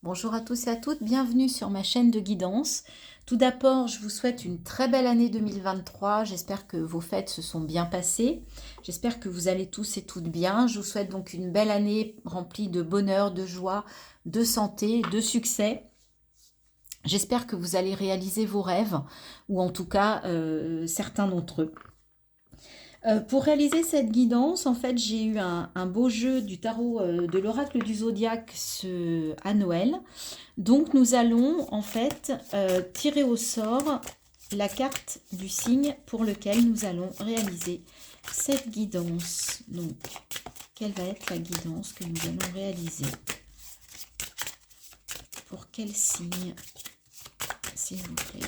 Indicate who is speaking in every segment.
Speaker 1: Bonjour à tous et à toutes, bienvenue sur ma chaîne de guidance. Tout d'abord, je vous souhaite une très belle année 2023. J'espère que vos fêtes se sont bien passées. J'espère que vous allez tous et toutes bien. Je vous souhaite donc une belle année remplie de bonheur, de joie, de santé, de succès. J'espère que vous allez réaliser vos rêves, ou en tout cas certains d'entre eux. Pour réaliser cette guidance, en fait, j'ai eu un beau jeu du tarot de l'oracle du zodiaque à Noël. Donc nous allons en fait tirer au sort la carte du signe pour lequel nous allons réaliser cette guidance. Donc, quelle va être la guidance que nous allons réaliser? Pour quel signe, s'il vous plaît?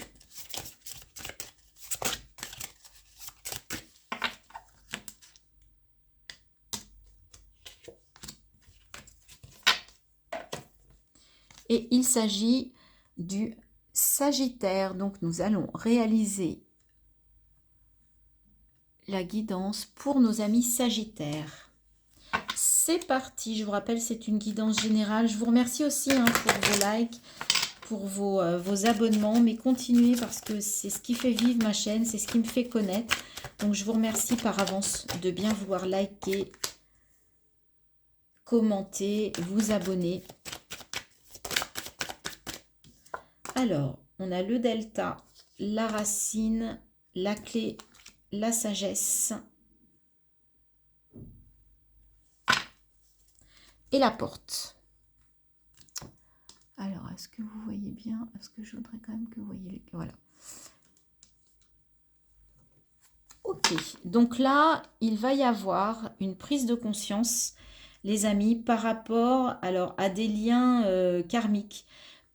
Speaker 1: Et il s'agit du Sagittaire. Donc nous allons réaliser la guidance pour nos amis Sagittaires. C'est parti, je vous rappelle, c'est une guidance générale. Je vous remercie aussi pour vos likes, pour vos abonnements, mais continuez parce que c'est ce qui fait vivre ma chaîne, c'est ce qui me fait connaître. Donc je vous remercie par avance de bien vouloir liker, commenter, vous abonner. Alors, on a le delta, la racine, la clé, la sagesse et la porte. Alors, est-ce que vous voyez bien? Est-ce que je voudrais quand même que vous voyez les... Voilà. Ok, donc là, il va y avoir une prise de conscience, les amis, par rapport alors, à des liens karmiques,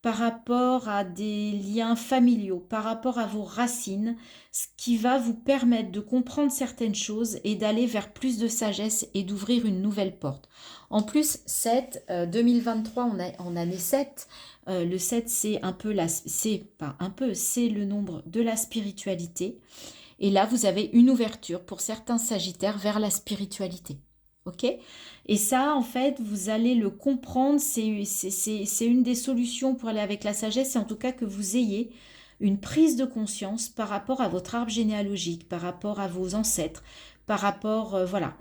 Speaker 1: par rapport à des liens familiaux, par rapport à vos racines, ce qui va vous permettre de comprendre certaines choses et d'aller vers plus de sagesse et d'ouvrir une nouvelle porte. En plus, 7, 2023, on a en année 7, le 7 c'est un peu c'est le nombre de la spiritualité. Et là, vous avez une ouverture pour certains Sagittaires vers la spiritualité. Ok? Et ça, en fait, vous allez le comprendre. C'est une des solutions pour aller avec la sagesse. C'est en tout cas que vous ayez une prise de conscience par rapport à votre arbre généalogique, par rapport à vos ancêtres, par rapport, voilà.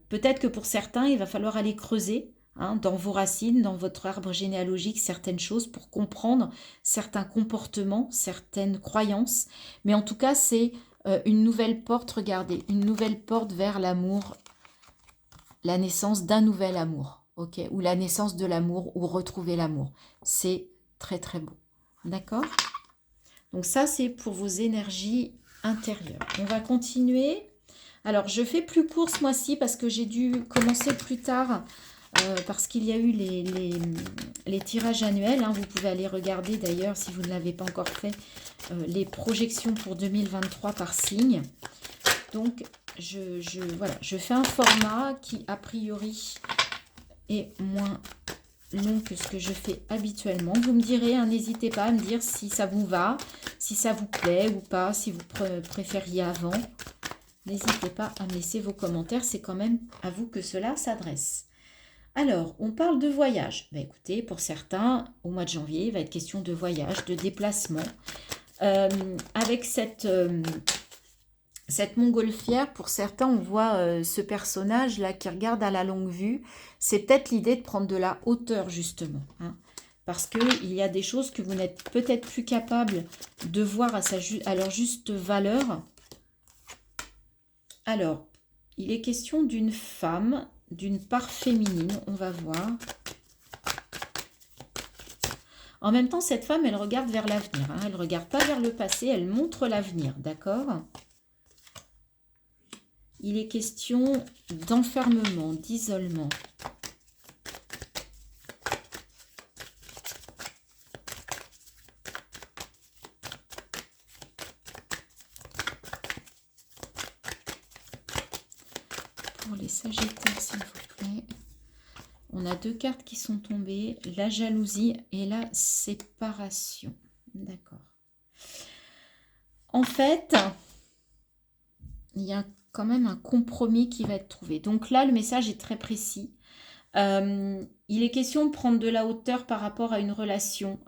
Speaker 1: Peut-être que pour certains, il va falloir aller creuser dans vos racines, dans votre arbre généalogique, certaines choses pour comprendre certains comportements, certaines croyances. Mais en tout cas, c'est une nouvelle porte, regardez, une nouvelle porte vers l'amour, la naissance d'un nouvel amour, ok, ou la naissance de l'amour, ou retrouver l'amour. C'est très très beau, d'accord? Donc ça, c'est pour vos énergies intérieures. On va continuer. Alors, je fais plus court ce mois-ci parce que j'ai dû commencer plus tard parce qu'il y a eu les tirages annuels. Vous pouvez aller regarder d'ailleurs, si vous ne l'avez pas encore fait, les projections pour 2023 par signe. Donc, voilà, je fais un format qui, a priori, est moins long que ce que je fais habituellement. Vous me direz, n'hésitez pas à me dire si ça vous va, si ça vous plaît ou pas, si vous préfériez avant. N'hésitez pas à me laisser vos commentaires, c'est quand même à vous que cela s'adresse. Alors, on parle de voyage. Ben, écoutez, pour certains, au mois de janvier, il va être question de voyage, de déplacement. Avec cette montgolfière, pour certains, on voit ce personnage-là qui regarde à la longue vue. C'est peut-être l'idée de prendre de la hauteur, justement. Parce qu'il y a des choses que vous n'êtes peut-être plus capable de voir à leur juste valeur. Alors, il est question d'une femme, d'une part féminine, on va voir. En même temps, cette femme, elle regarde vers l'avenir. Elle ne regarde pas vers le passé, elle montre l'avenir, d'accord? Il est question d'enfermement, d'isolement. Pour les Sagittaires, s'il vous plaît. On a deux cartes qui sont tombées, la jalousie et la séparation. D'accord. En fait, il y a quand même un compromis qui va être trouvé. Donc là, le message est très précis. Il est question de prendre de la hauteur par rapport à une relation.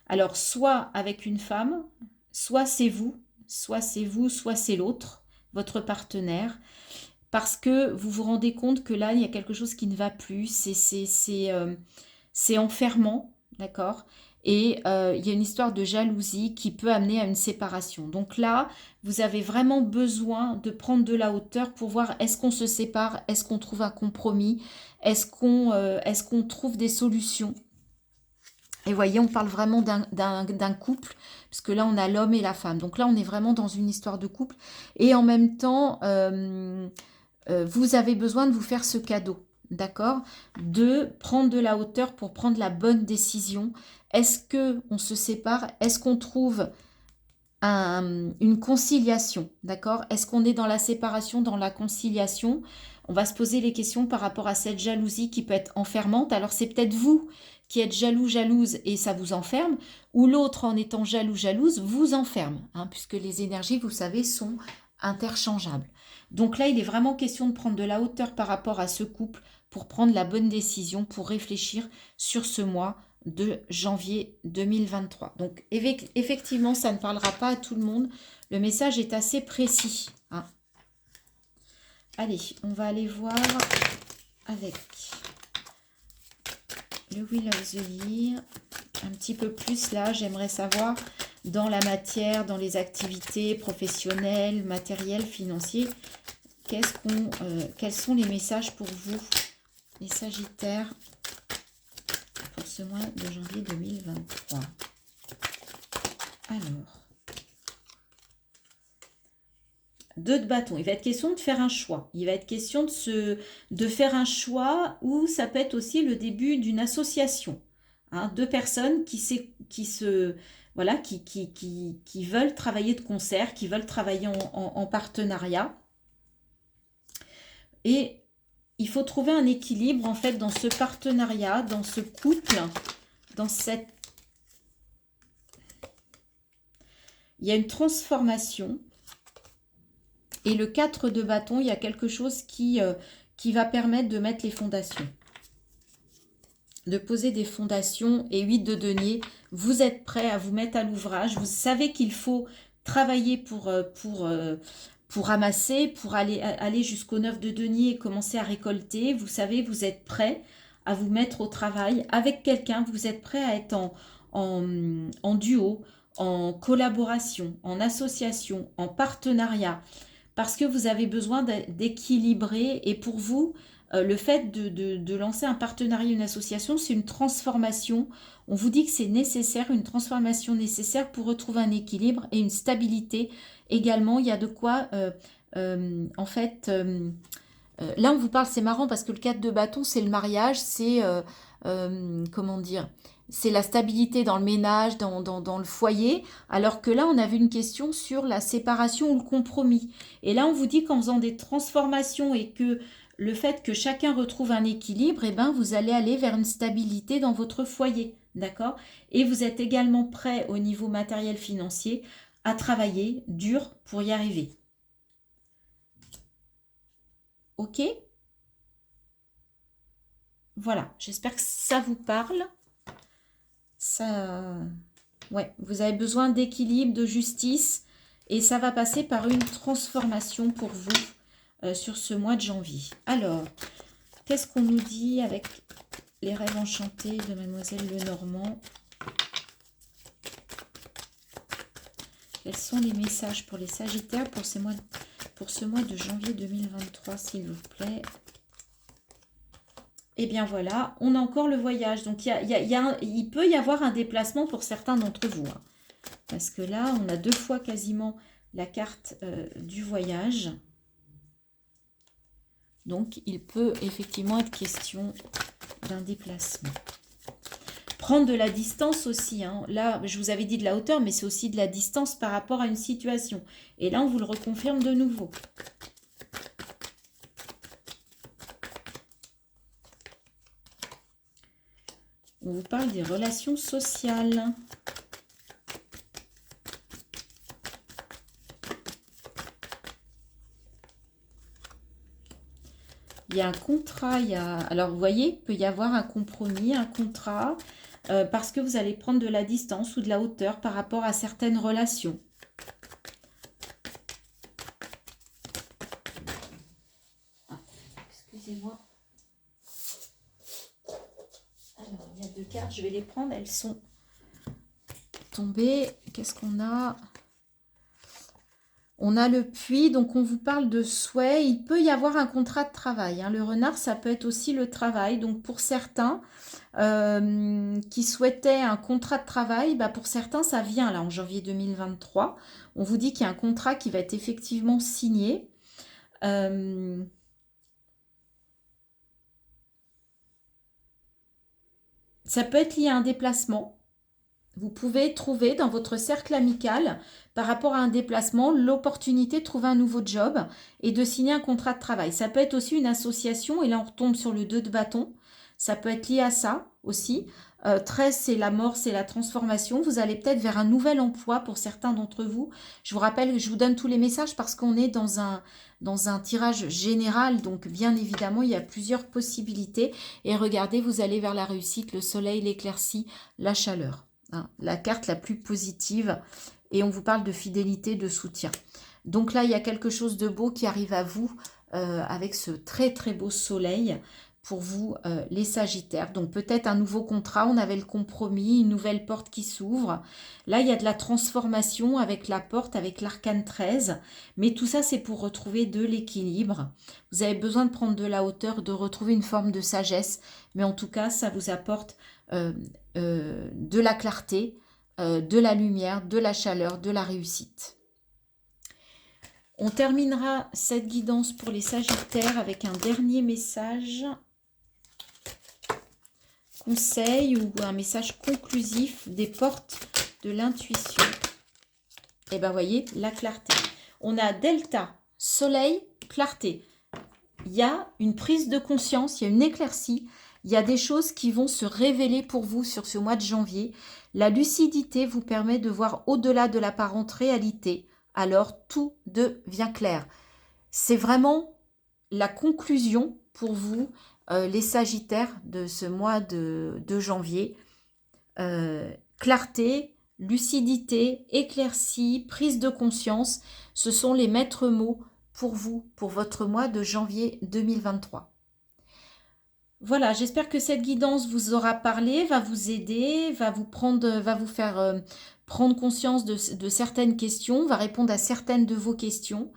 Speaker 1: Alors, soit avec une femme, soit c'est vous, soit c'est vous, soit c'est l'autre, votre partenaire, parce que vous vous rendez compte que là, il y a quelque chose qui ne va plus, c'est enfermant, d'accord? Et il y a une histoire de jalousie qui peut amener à une séparation. Donc là, vous avez vraiment besoin de prendre de la hauteur pour voir est-ce qu'on se sépare, est-ce qu'on trouve un compromis, est-ce qu'on trouve des solutions. Et voyez, on parle vraiment d'un couple, parce que là, on a l'homme et la femme. Donc là, on est vraiment dans une histoire de couple. Et en même temps, vous avez besoin de vous faire ce cadeau, d'accord? De prendre de la hauteur pour prendre la bonne décision. Est-ce que on se sépare? Est-ce qu'on trouve une conciliation, d'accord? Est-ce qu'on est dans la séparation, dans la conciliation? On va se poser les questions par rapport à cette jalousie qui peut être enfermante. Alors c'est peut-être vous qui êtes jaloux, jalouse et ça vous enferme, ou l'autre en étant jaloux, jalouse vous enferme, hein, puisque les énergies, vous savez, sont interchangeables. Donc là, il est vraiment question de prendre de la hauteur par rapport à ce couple pour prendre la bonne décision, pour réfléchir sur ce mois de janvier 2023. Donc effectivement, ça ne parlera pas à tout le monde. Le message est assez précis, hein. Allez, on va aller voir avec le Wheel of the Year. Un petit peu plus là, j'aimerais savoir dans la matière, dans les activités professionnelles, matérielles, financières, quels sont les messages pour vous, les Sagittaires, pour ce mois de janvier 2023. Alors, 2 de bâton. Il va être question de faire un choix. Il va être question de faire un choix, ou ça peut être aussi le début d'une association. Hein, 2 personnes voilà, qui veulent travailler de concert, qui veulent travailler en partenariat. Et il faut trouver un équilibre en fait dans ce partenariat, dans ce couple, dans cette... Il y a une transformation. Et le 4 de bâton, il y a quelque chose qui va permettre de mettre les fondations. De poser des fondations. Et 8 de denier, vous êtes prêt à vous mettre à l'ouvrage. Vous savez qu'il faut travailler pour ramasser, pour aller jusqu'au 9 de denier et commencer à récolter. Vous savez, vous êtes prêt à vous mettre au travail avec quelqu'un. Vous êtes prêt à être en duo, en collaboration, en association, en partenariat. Parce que vous avez besoin d'équilibrer. Et pour vous, le fait de lancer un partenariat, une association, c'est une transformation. On vous dit que c'est nécessaire, une transformation nécessaire pour retrouver un équilibre et une stabilité. Également, il y a de quoi, en fait, là on vous parle, c'est marrant parce que le 4 de bâton, c'est le mariage, c'est, comment dire, c'est la stabilité dans le ménage, dans le foyer, alors que là, on avait une question sur la séparation ou le compromis. Et là, on vous dit qu'en faisant des transformations et que le fait que chacun retrouve un équilibre, eh ben, vous allez aller vers une stabilité dans votre foyer, d'accord? Et vous êtes également prêt au niveau matériel financier à travailler dur pour y arriver. Ok? Voilà, j'espère que ça vous parle. Ça, ouais, vous avez besoin d'équilibre, de justice, et ça va passer par une transformation pour vous sur ce mois de janvier. Alors, qu'est-ce qu'on nous dit avec les rêves enchantés de Mademoiselle Lenormand? Quels sont les messages pour les Sagittaires pour ce mois de janvier 2023, s'il vous plaît? Et bien voilà, on a encore le voyage. Donc, il peut y avoir un déplacement pour certains d'entre vous, hein. Parce que là, on a 2 fois quasiment la carte du voyage. Donc, il peut effectivement être question d'un déplacement. Prendre de la distance aussi, hein. Là, je vous avais dit de la hauteur, mais c'est aussi de la distance par rapport à une situation. Et là, on vous le reconfirme de nouveau. On vous parle des relations sociales. Il y a un contrat, alors vous voyez, il peut y avoir un compromis, un contrat, parce que vous allez prendre de la distance ou de la hauteur par rapport à certaines relations. Ah, excusez-moi. Alors, il y a 2 cartes, je vais les prendre, elles sont tombées. Qu'est-ce qu'on a ? On a le puits, donc on vous parle de souhait. Il peut y avoir un contrat de travail, hein. Le renard, ça peut être aussi le travail. Donc pour certains qui souhaitaient un contrat de travail, bah pour certains, ça vient là en janvier 2023. On vous dit qu'il y a un contrat qui va être effectivement signé. Ça peut être lié à un déplacement. Vous pouvez trouver dans votre cercle amical, par rapport à un déplacement, l'opportunité de trouver un nouveau job et de signer un contrat de travail. Ça peut être aussi une association, et là on retombe sur le 2 de bâton. Ça peut être lié à ça aussi. 13, c'est la mort, c'est la transformation. Vous allez peut-être vers un nouvel emploi pour certains d'entre vous. Je vous rappelle, je vous donne tous les messages parce qu'on est dans un tirage général. Donc bien évidemment, il y a plusieurs possibilités. Et regardez, vous allez vers la réussite, le soleil, l'éclaircie, la chaleur. Hein, la carte la plus positive, et on vous parle de fidélité, de soutien. Donc là, il y a quelque chose de beau qui arrive à vous avec ce très très beau soleil pour vous, les Sagittaires. Donc peut-être un nouveau contrat, on avait le compromis, une nouvelle porte qui s'ouvre. Là, il y a de la transformation avec la porte, avec l'arcane 13. Mais tout ça, c'est pour retrouver de l'équilibre. Vous avez besoin de prendre de la hauteur, de retrouver une forme de sagesse. Mais en tout cas, ça vous apporte de la clarté, de la lumière, de la chaleur, de la réussite. On terminera cette guidance pour les Sagittaires avec un dernier message, conseil ou un message conclusif des portes de l'intuition. Et bien, voyez, la clarté. On a Delta, soleil, clarté. Il y a une prise de conscience, il y a une éclaircie. Il y a des choses qui vont se révéler pour vous sur ce mois de janvier. La lucidité vous permet de voir au-delà de l'apparente réalité. Alors, tout devient clair. C'est vraiment la conclusion pour vous, les Sagittaires, de ce mois de janvier. Clarté, lucidité, éclaircie, prise de conscience, ce sont les maîtres mots pour vous, pour votre mois de janvier 2023. Voilà, j'espère que cette guidance vous aura parlé, va vous aider, va vous faire prendre conscience de certaines questions, va répondre à certaines de vos questions.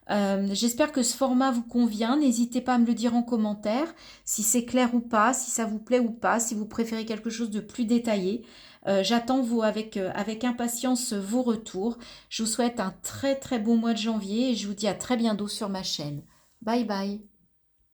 Speaker 1: J'espère que ce format vous convient. N'hésitez pas à me le dire en commentaire, si c'est clair ou pas, si ça vous plaît ou pas, si vous préférez quelque chose de plus détaillé. J'attends avec impatience vos retours. Je vous souhaite un très très bon mois de janvier et je vous dis à très bientôt sur ma chaîne. Bye bye.